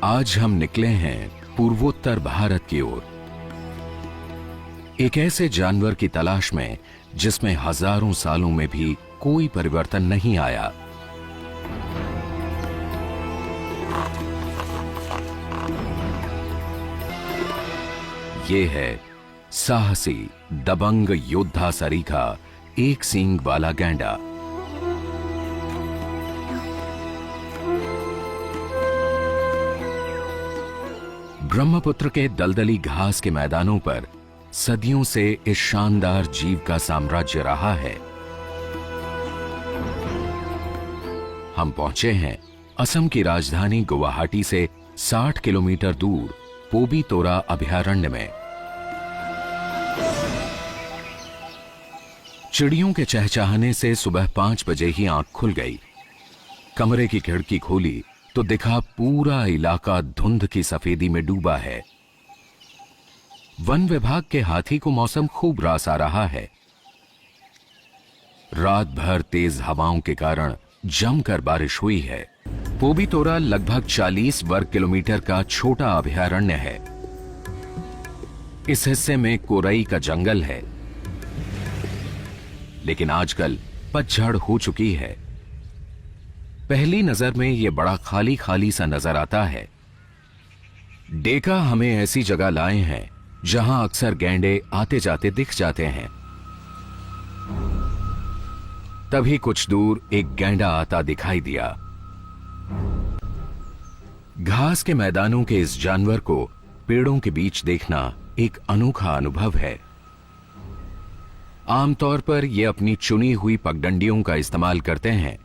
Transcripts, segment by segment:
आज हम निकले हैं पूर्वोत्तर भारत की ओर, एक ऐसे जानवर की तलाश में जिसमें हजारों सालों में भी कोई परिवर्तन नहीं आया। ये है साहसी दबंग योद्धा सरीखा एक सींग वाला गैंडा। ब्रह्मपुत्र के दलदली घास के मैदानों पर सदियों से इस शानदार जीव का साम्राज्य रहा है। हम पहुंचे हैं असम की राजधानी गुवाहाटी से 60 किलोमीटर दूर पोबीतोरा अभयारण्य में। चिड़ियों के चहचहाने से सुबह 5 बजे ही आंख खुल गई। कमरे की खिड़की खोली तो दिखा पूरा इलाका धुंध की सफेदी में डूबा है। वन विभाग के हाथी को मौसम खूब रास आ रहा है। रात भर तेज हवाओं के कारण जमकर बारिश हुई है। पोबीतोरा लगभग 40 वर्ग किलोमीटर का छोटा अभयारण्य है। इस हिस्से में कोरई का जंगल है, लेकिन आजकल पतझड़ हो चुकी है। पहली नजर में यह बड़ा खाली खाली सा नजर आता है। डेका हमें ऐसी जगह लाए हैं जहां अक्सर गैंडे आते जाते दिख जाते हैं। तभी कुछ दूर एक गैंडा आता दिखाई दिया। घास के मैदानों के इस जानवर को पेड़ों के बीच देखना एक अनोखा अनुभव है। आमतौर पर यह अपनी चुनी हुई पगडंडियों का इस्तेमाल करते हैं,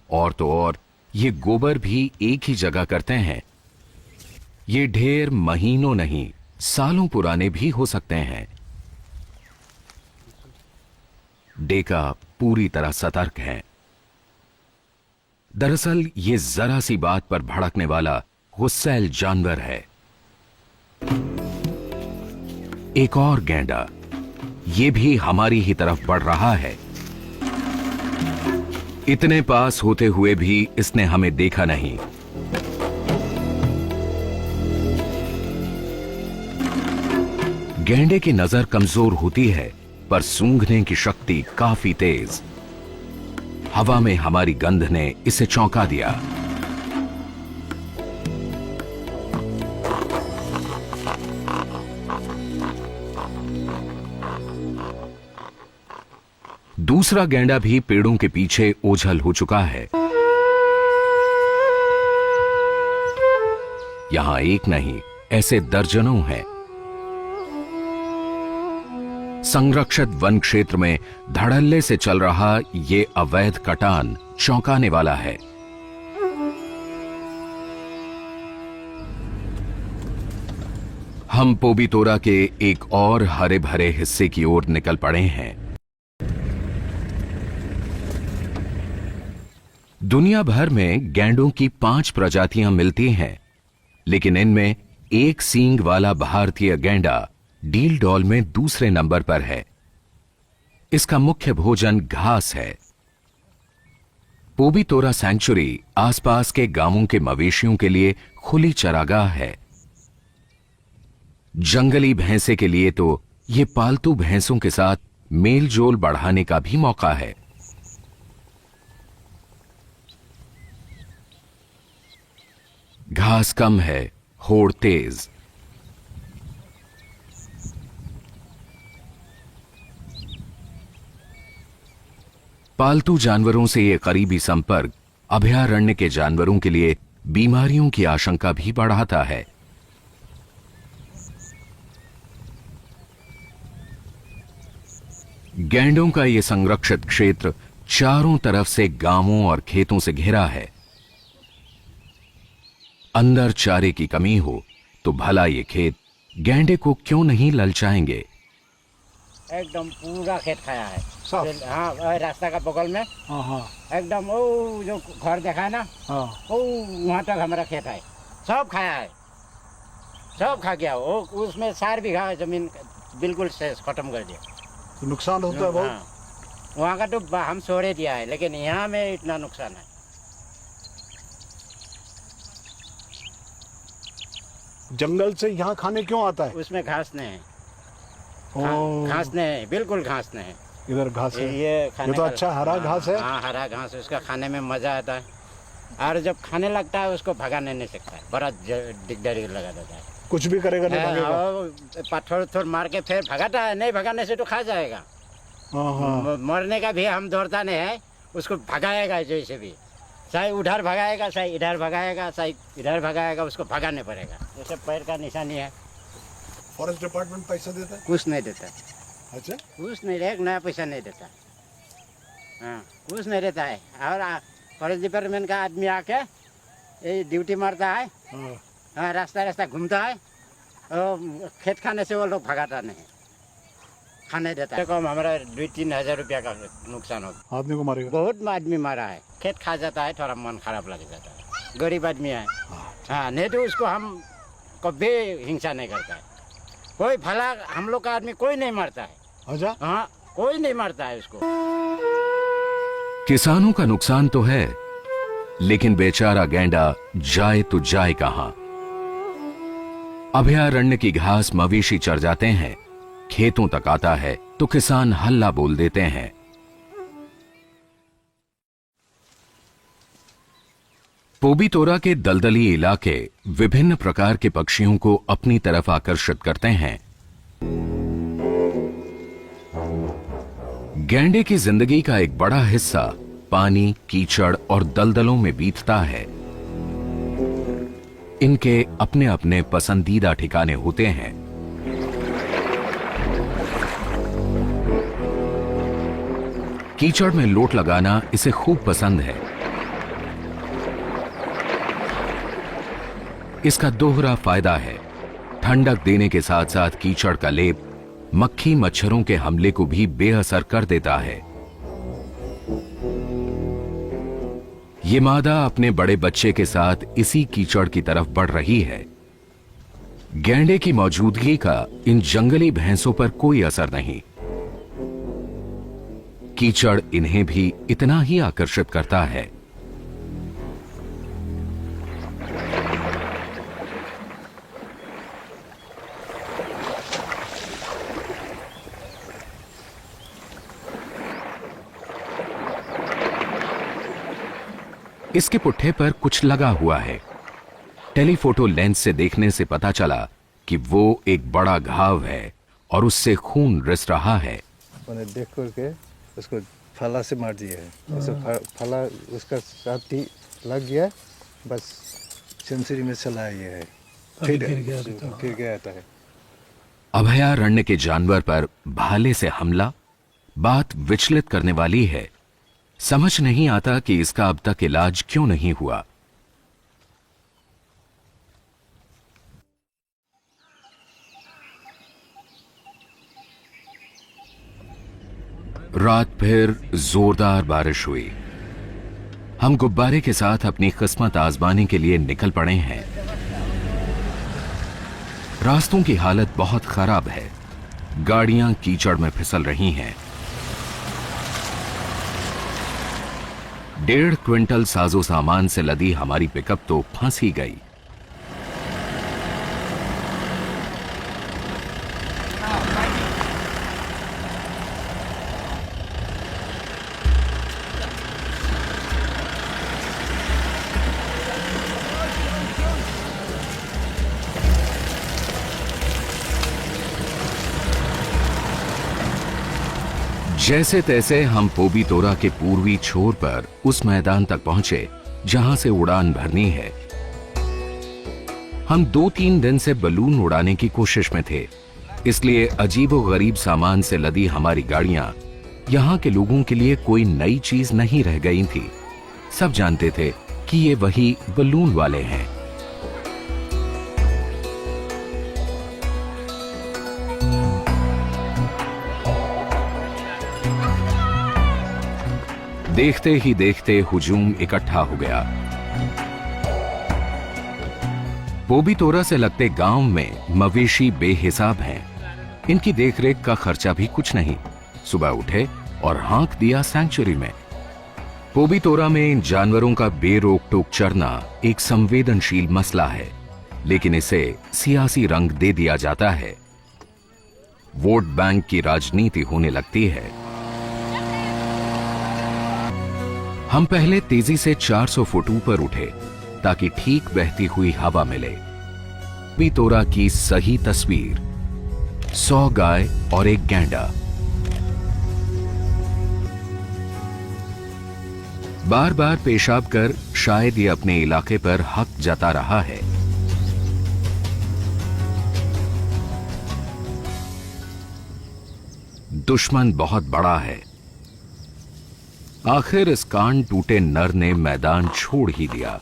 और तो और ये गोबर भी एक ही जगह करते हैं। ये ढेर महीनों नहीं सालों पुराने भी हो सकते हैं। डेका पूरी तरह सतर्क है। दरअसल ये जरा सी बात पर भड़कने वाला गुस्सैल जानवर है। एक और गैंडा ये भी हमारी ही तरफ बढ़ रहा है। इतने पास होते हुए भी इसने हमें देखा नहीं। गैंडे की नजर कमजोर होती है, पर सूंघने की शक्ति काफी तेज। हवा में हमारी गंध ने इसे चौंका दिया। दूसरा गैंडा भी पेड़ों के पीछे ओझल हो चुका है। यहां एक नहीं, ऐसे दर्जनों हैं। संरक्षित वन क्षेत्र में धड़ल्ले से चल रहा ये अवैध कटान चौंकाने वाला है। हम पोबीतोरा के एक और हरे भरे हिस्से की ओर निकल पड़े हैं। दुनिया भर में गैंडों की 5 प्रजातियां मिलती हैं, लेकिन इनमें एक सींग वाला भारतीय गैंडा डील डॉल में दूसरे नंबर पर है। इसका मुख्य भोजन घास है। पोबीतोरा सैंक्चुरी आसपास के गांवों के मवेशियों के लिए खुली चरागाह है। जंगली भैंसे के लिए तो यह पालतू भैंसों के साथ मेल जोल बढ़ाने का भी मौका है। घास कम है, होड़ तेज। पालतू जानवरों से यह करीबी संपर्क अभयारण्य के जानवरों के लिए बीमारियों की आशंका भी बढ़ाता है। गैंडों का यह संरक्षित क्षेत्र चारों तरफ से गांवों और खेतों से घिरा है। अंदर चारे की कमी हो तो भला ये खेत गैंडे को क्यों नहीं ललचाएंगे। एकदम पूरा खेत खाया है। हाँ, रास्ता का बगल में एकदम वो जो घर देखा है ना, वो वहाँ तक हमारा खेत है। सब खाया है, सब खा गया। वो उसमें 4 बीघा जमीन बिल्कुल से खत्म कर दिया। तो नुकसान होता है बहुत। हाँ, वहाँ का तो हम छोड़े दिया है, लेकिन यहाँ में इतना नुकसान है। जंगल से यहाँ खाने क्यों आता है? उसमें घास नहीं है, ओ, घास नहीं है, बिल्कुल घास नहीं है। इधर घास है। ये खाने ये तो का- अच्छा हरा घास है। हाँ, हरा घास है, उसका खाने में मजा आता है। और जब खाने लगता है उसको भगाने नहीं सकता है, बड़ा दिकदारी लगा देता है। कुछ भी करेगा नहीं भागेगा। और पत्थर उत्थर मार के फिर भगाता है, नहीं भगाने से तो खा जाएगा। हाँ। मरने का भी हम दौड़ता नहीं है, उसको भगाएगा जैसे भी, चाहे उधर भगाएगा, चाहे इधर भगाएगा, चाहे इधर भगाएगा, उसको भगाने पड़ेगा। जैसे पैर का निशानी है। फॉरेस्ट डिपार्टमेंट पैसा देता है? कुछ नहीं देता, अच्छा, कुछ नहीं, एक नया पैसा नहीं देता। हाँ, कुछ नहीं देता है। और फॉरेस्ट डिपार्टमेंट का आदमी आके ये ड्यूटी मारता है, हाँ। हाँ, रास्ता रास्ता घूमता है, और खेत खाने से वो लोग भगाता नहीं, खाने देता है। कम हमारा 2-3 हज़ार रुपया का नुकसान हो। आदमी को मारेगा? बहुत आदमी मारा है, खेत खा जाता है, थोड़ा मन खराब लग जाता है। गरीब आदमी है, हाँ, नहीं तो उसको हम कभी हिंसा नहीं करता है। कोई भला हम लोग का आदमी कोई नहीं मारता है। अच्छा, हाँ, कोई नहीं मारता है उसको। किसानों का नुकसान तो है, लेकिन बेचारा गैंडा जाए तो जाए कहां? अभयारण्य की घास मवेशी चर जाते हैं, खेतों तक आता है तो किसान हल्ला बोल देते हैं। पोबीतोरा के दलदली इलाके विभिन्न प्रकार के पक्षियों को अपनी तरफ आकर्षित करते हैं। गैंडे की जिंदगी का एक बड़ा हिस्सा पानी, कीचड़ और दलदलों में बीतता है। इनके अपने अपने पसंदीदा ठिकाने होते हैं। कीचड़ में लोट लगाना इसे खूब पसंद है। इसका दोहरा फायदा है, ठंडक देने के साथ साथ कीचड़ का लेप मक्खी मच्छरों के हमले को भी बेअसर कर देता है। ये मादा अपने बड़े बच्चे के साथ इसी कीचड़ की तरफ बढ़ रही है। गैंडे की मौजूदगी का इन जंगली भैंसों पर कोई असर नहीं। कीचड़ इन्हें भी इतना ही आकर्षित करता है। इसके पुट्ठे पर कुछ लगा हुआ है। टेलीफोटो लेंस से देखने से पता चला कि वो एक बड़ा घाव है और उससे खून रिस रहा है। मैंने देख करके उसको फला से मार दिया है। उसे फला उसका साथ ही लग गया, बस सेंचुरी में चला गया है, फिर गया था। अभयारण्य के जानवर पर भाले से हमला बात विचलित करने वाली है। समझ नहीं आता कि इसका अब तक इलाज क्यों नहीं हुआ। रात फिर जोरदार बारिश हुई। हम गुब्बारे के साथ अपनी किस्मत आजमाने के लिए निकल पड़े हैं। रास्तों की हालत बहुत खराब है। गाड़ियां कीचड़ में फिसल रही हैं। 1.5 क्विंटल साजो सामान से लदी हमारी पिकअप तो फंस ही गई। जैसे तैसे हम पोबीतोरा के पूर्वी छोर पर उस मैदान तक पहुंचे जहां से उड़ान भरनी है। हम 2-3 दिन से बलून उड़ाने की कोशिश में थे, इसलिए अजीबोगरीब सामान से लदी हमारी गाड़ियां यहां के लोगों के लिए कोई नई चीज नहीं रह गई थी। सब जानते थे कि ये वही बलून वाले हैं। देखते ही देखते हुजूम इकट्ठा हो गया। पोबीतोरा से लगते गांव में मवेशी बेहिसाब हैं। इनकी देखरेख का खर्चा भी कुछ नहीं। सुबह उठे और हाँक दिया सैंक्चुरी में। पोबीतोरा में इन जानवरों का बेरोक टोक चरना एक संवेदनशील मसला है। लेकिन इसे सियासी रंग दे दिया जाता है। वोट बैंक की राजनीति होने लगती है। हम पहले तेजी से 400 फुट ऊपर उठे ताकि ठीक बहती हुई हवा मिले। पितोरा की सही तस्वीर, 100 गाय और एक गैंडा। बार बार पेशाब कर शायद ये अपने इलाके पर हक जता रहा है। दुश्मन बहुत बड़ा है। आखिर इस कान टूटे नर ने मैदान छोड़ ही दिया।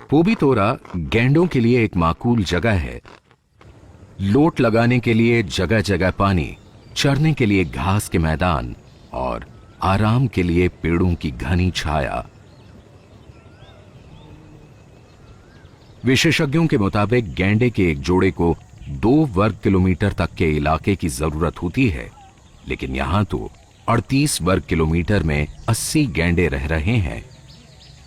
पोबितोरा गैंडों के लिए एक माकूल जगह है। लोट लगाने के लिए जगह जगह पानी, चरने के लिए घास के मैदान और आराम के लिए पेड़ों की घनी छाया। विशेषज्ञों के मुताबिक गैंडे के एक जोड़े को 2 वर्ग किलोमीटर तक के इलाके की जरूरत होती है, लेकिन यहां तो 38 वर्ग किलोमीटर में 80 गैंडे रह रहे हैं।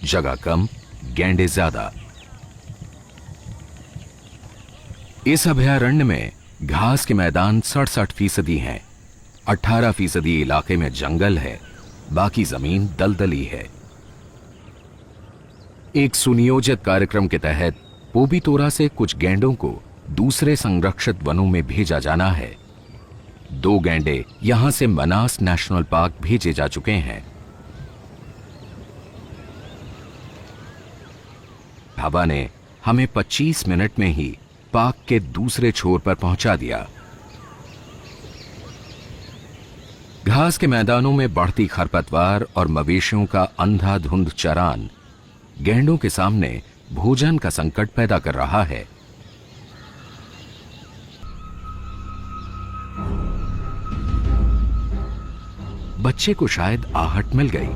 जगह कम, गैंडे ज्यादा। इस अभयारण्य में घास के मैदान 67% हैं, 18% इलाके में जंगल है, बाकी जमीन दलदली है। एक सुनियोजित कार्यक्रम के तहत पोबितोरा से कुछ गैंडों को दूसरे संरक्षित वनों में भेजा जाना है। 2 गैंडे यहां से मनास नेशनल पार्क भेजे जा चुके हैं। हवा ने हमें 25 मिनट में ही पार्क के दूसरे छोर पर पहुंचा दिया। घास के मैदानों में बढ़ती खरपतवार और मवेशियों का अंधाधुंध चरान गैंडों के सामने भोजन का संकट पैदा कर रहा है। बच्चे को शायद आहट मिल गई।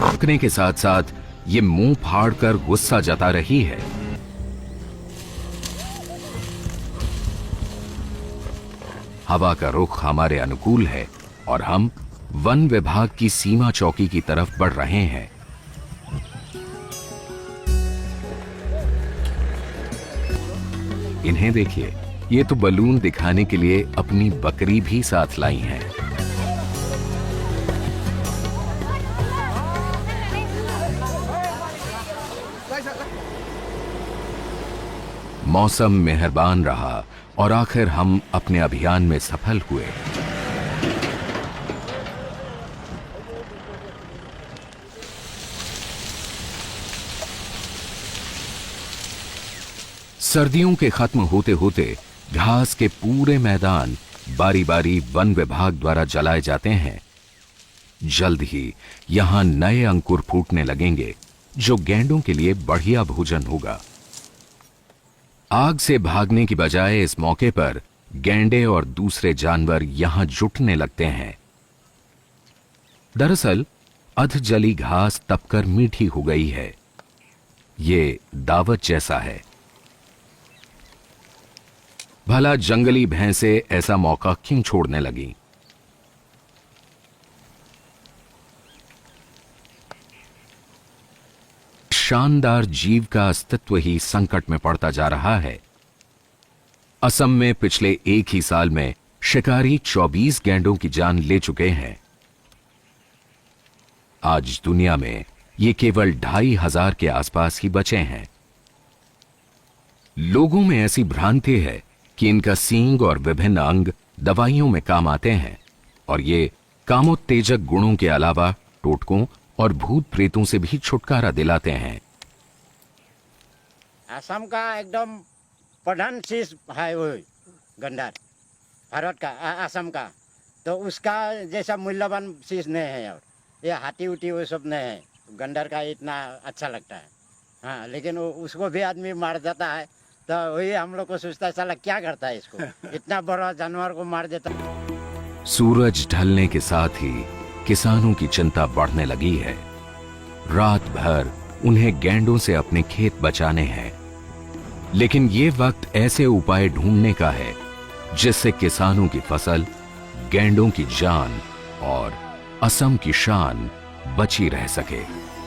थकने के साथ साथ ये मुंह फाड़कर गुस्सा जता रही है। हवा का रुख हमारे अनुकूल है और हम वन विभाग की सीमा चौकी की तरफ बढ़ रहे हैं। इन्हें देखिए, ये तो बलून दिखाने के लिए अपनी बकरी भी साथ लाई हैं। मौसम मेहरबान रहा और आखिर हम अपने अभियान में सफल हुए। सर्दियों के खत्म होते होते घास के पूरे मैदान बारी बारी वन विभाग द्वारा जलाए जाते हैं। जल्द ही यहां नए अंकुर फूटने लगेंगे जो गैंडों के लिए बढ़िया भोजन होगा। आग से भागने की बजाय इस मौके पर गैंडे और दूसरे जानवर यहां जुटने लगते हैं। दरअसल अधजली घास तपकर मीठी हो गई है। ये दावत जैसा है। भला जंगली भैंसे ऐसा मौका क्यों छोड़ने लगी? शानदार जीव का अस्तित्व ही संकट में पड़ता जा रहा है। असम में पिछले एक ही साल में शिकारी 24 गैंडों की जान ले चुके हैं। आज दुनिया में ये केवल 2500 के आसपास ही बचे हैं। लोगों में ऐसी भ्रांति है कि इनका सींग और विभिन्न अंग दवाइयों में काम आते हैं और ये कामोत्तेजक गुणों के अलावा टोटकों और भूत प्रेतों से भी छुटकारा दिलाते हैं। असम का एकदम प्रधान चीज है वो गंडार, भारत का असम का, तो उसका जैसा मूल्यवान चीज नहीं है। और ये हाथी उटी वो सब नहीं है। गंडार का इतना अच्छा लगता है। हाँ, लेकिन उसको भी आदमी मार देता है, तो वही हम लोग को सोचता है साला क्या करता है इसको, इतना बड़ा जानवर को मार देता है। सूरज ढलने के साथ ही किसानों की चिंता बढ़ने लगी है। रात भर उन्हें गैंडों से अपने खेत बचाने हैं, लेकिन ये वक्त ऐसे उपाय ढूंढने का है जिससे किसानों की फसल, गैंडों की जान और असम की शान बची रह सके।